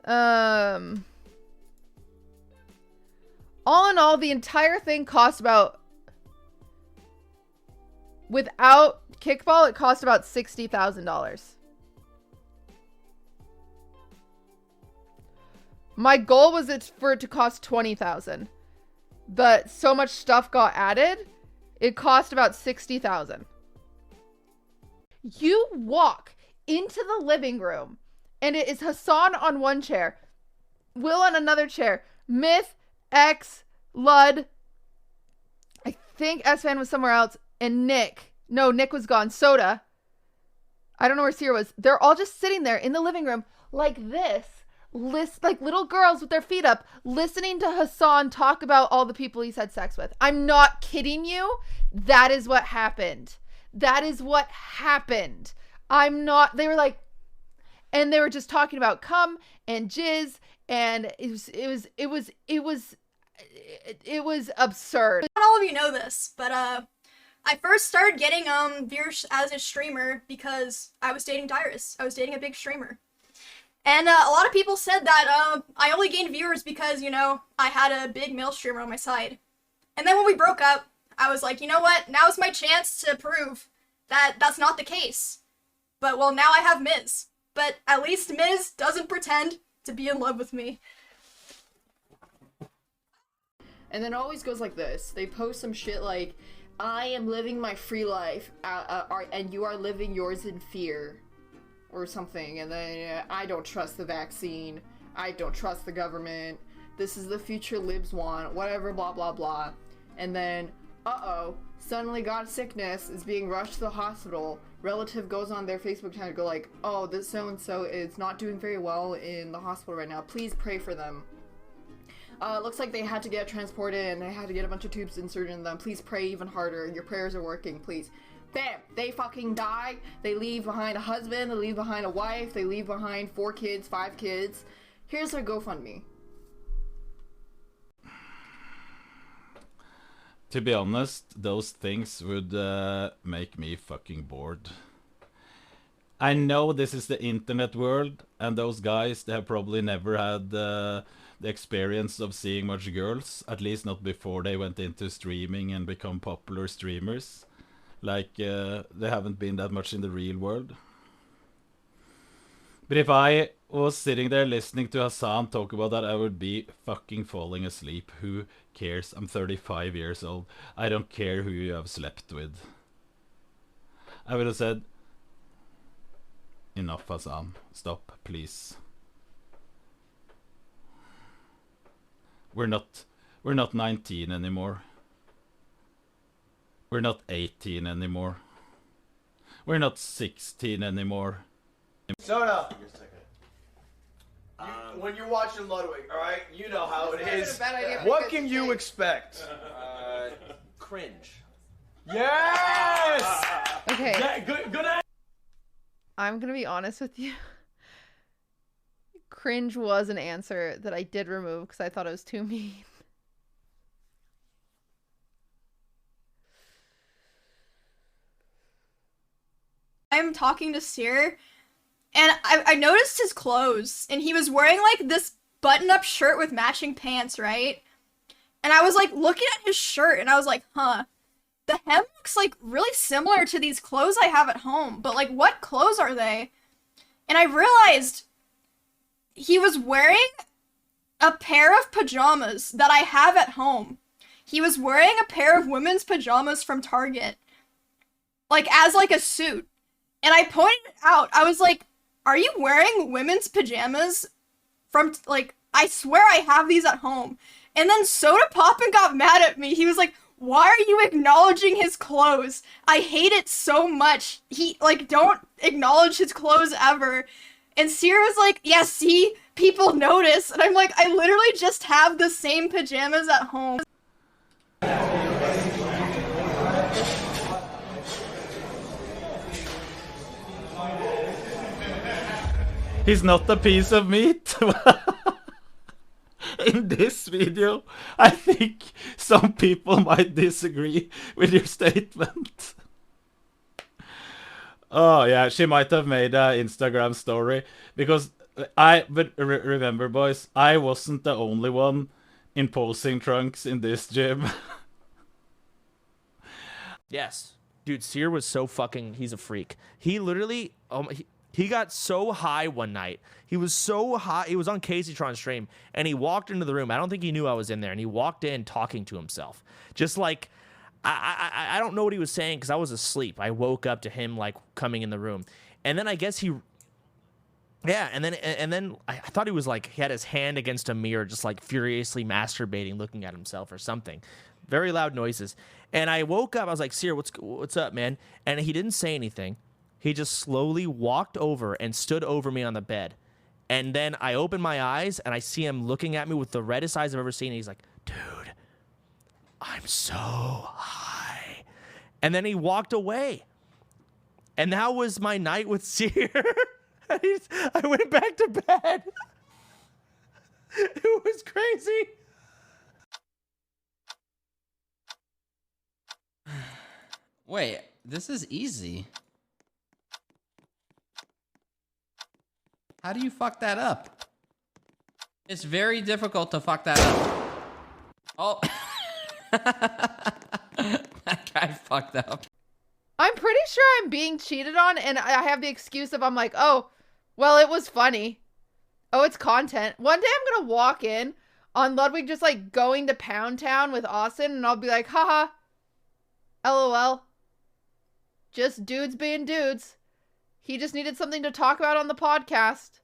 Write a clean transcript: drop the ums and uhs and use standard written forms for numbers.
All in all, the entire thing cost about, without kickball, it cost about $60,000. My goal was for it to cost $20,000, but so much stuff got added, it cost about $60,000. You walk into the living room, and it is Hassan on one chair, Will on another chair, Myth, X, Lud, I think S-Fan was somewhere else, and Nick. No, Nick was gone. Soda. I don't know where Sierra was. They're all just sitting there in the living room like this, like little girls with their feet up, listening to Hassan talk about all the people he's had sex with. I'm not kidding you. That is what happened. That is what happened. I'm not, they were like, and they were just talking about cum and jizz, and it was absurd. Not all of you know this, but I first started getting viewers as a streamer because I was dating Dyrus. I was dating a big streamer. And a lot of people said that I only gained viewers because, you know, I had a big male streamer on my side. And then when we broke up, I was like, you know what? Now's my chance to prove that that's not the case. But, well, now I have Miz. But at least Miz doesn't pretend to be in love with me. And then it always goes like this. They post some shit like, I am living my free life, and you are living yours in fear. Or something. And then, I don't trust the vaccine. I don't trust the government. This is the future libs want. Whatever, blah, blah, blah. And then, uh-oh. Suddenly got sickness, is being rushed to the hospital. Relative goes on their Facebook channel to go like, oh, this so-and-so is not doing very well in the hospital right now. Please pray for them. Looks like they had to get transported and they had to get a bunch of tubes inserted in them. Please pray even harder. Your prayers are working, please. Bam! They fucking die. They leave behind a husband. They leave behind a wife. They leave behind 4 kids, 5 kids. Here's their GoFundMe. To be honest, those things would make me fucking bored. I know this is the internet world, and those guys, they have probably never had the experience of seeing much girls, at least not before they went into streaming and become popular streamers. Like, they haven't been that much in the real world. But if I was sitting there listening to Hassan talk about that, I would be fucking falling asleep. Who cares? I'm 35 years old. I don't care who you have slept with. I would have said, enough, Hassan. Stop, please. We're not 19 anymore. We're not 18 anymore. We're not 16 anymore. Soda! When you're watching Ludwig, alright? You know how it is. What can you expect? Cringe. Yes! Okay. Yeah, good I'm gonna be honest with you. Cringe was an answer that I did remove because I thought it was too mean. I'm talking to Seer, and I noticed his clothes, and he was wearing, like, this button-up shirt with matching pants, right? And I was, like, looking at his shirt, and I was like, huh, the hem looks, like, really similar to these clothes I have at home, but, like, what clothes are they? And I realized he was wearing a pair of pajamas that I have at home. He was wearing a pair of women's pajamas from Target, like, as, like, a suit. And I pointed it out. I was like, are you wearing women's pajamas from, like, I swear I have these at home. And then Soda Poppin got mad at me. He was like, why are you acknowledging his clothes? I hate it so much. He, like, don't acknowledge his clothes ever. And Seer was like, yeah, see? People notice. And I'm like, I literally just have the same pajamas at home. He's not a piece of meat. In this video, I think some people might disagree with your statement. Oh yeah, she might have made an Instagram story, because Remember, boys, I wasn't the only one imposing trunks in this gym. Yes. Dude, Seer was so fucking... He's a freak. He literally... He got so high one night. He was so high. He was on KZTron's stream, and he walked into the room. I don't think he knew I was in there, and he walked in talking to himself. Just like... I don't know what he was saying because I was asleep. I woke up to him, like, coming in the room. And then I guess he... Yeah, and then I thought he was like, he had his hand against a mirror, just like furiously masturbating, looking at himself or something. Very loud noises. And I woke up, I was like, Seer, what's up, man? And he didn't say anything. He just slowly walked over and stood over me on the bed. And then I opened my eyes and I see him looking at me with the reddest eyes I've ever seen. And he's like, dude, I'm so high. And then he walked away. And that was my night with Seer. I went back to bed. It was crazy. Wait, this is easy. How do you fuck that up? It's very difficult to fuck that up. Oh. That guy fucked up. I'm pretty sure I'm being cheated on, and I have the excuse of I'm like, oh, well, it was funny. Oh, it's content. One day I'm going to walk in on Ludwig just like going to Pound Town with Austin, and I'll be like, haha, LOL. Just dudes being dudes. He just needed something to talk about on the podcast.